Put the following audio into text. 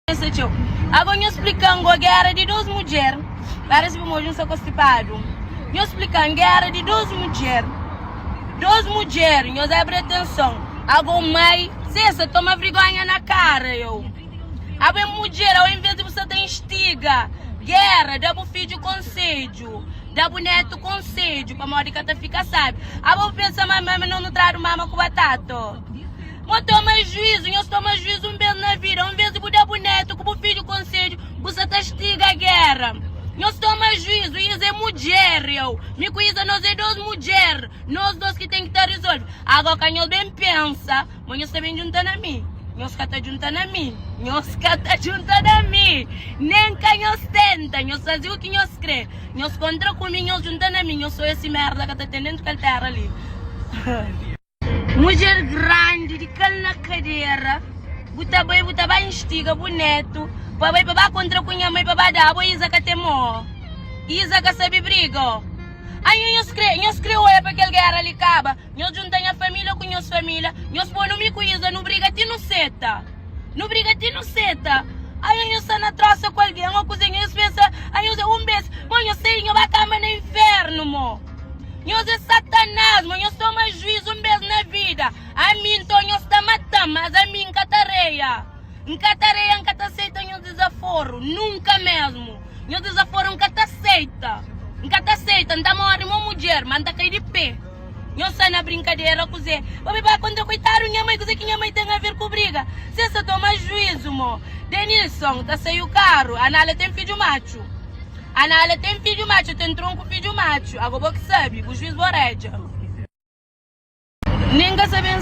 Agora eu explicando a guerra de duas mulheres. Parece que eu não sou constipado. Eu explicando a guerra de duas mulheres. Duas mulheres, eu dei atenção. Agora mãe, você toma vergonha na cara, eu. Agora mulher, ao invés de você ter instiga, guerra, dá o filho conselho. Dá o neto conselho, para a Mónica ficar sabe. Agora pensa, mamãe, não trago mama com batata. Mas toma juízo, eu tomo juízo um vez na vida, um vez de mudar o neto, com o filho conselho, você testiga a guerra. Eu tomo juízo, isso é mulher, eu. Me conheço, nós é duas mulheres, nós dois que tem que estar resolvido. Agora, quando eu bem pensa, mas eu também juntando a mim. Nós que está juntando a mim, nós que está juntando a mim. Nem quem nós tenta, nós fazemos o que nós crê. Nós contra comigo, nós juntando a mim, eu sou esse merda que está tendo que estar ali. Mulher grande, de cal na cadeira, buta bem instiga, boneto, para contra cunha mãe, para dar, para Isa que temo, Isa que sabe briga. Aí nós creu é para aquele guerra ali acaba, nós juntamos a família com a família, nós põe no mico Isa, não briga ti no seta, Aí nós está na troça com alguém, uma cozinha, nós pensa, aí nós um beijo, mas nós sei, nós vai cama no inferno, mo. Nós é Satanás, mas nós tomamos juízo um beijo na vida. A mim, então, nós estamos matando, mas a mim, catareia. Em catareia, nunca aceita o desaforo. Nunca mesmo. O desaforo nunca aceita. Nunca aceita. Não está morrendo uma mulher, mas não cair de pé. Nós estamos na brincadeira, cozer. Vai quando coitado, minha mãe, que minha mãe tem a ver com briga. Você só toma juízo, mo. Denilson, tá saindo caro. A Nala tem filho macho. A Nala tem filho macho, tem tronco filho macho. Agora que sabe, o juiz boreja. Ninguém sabe em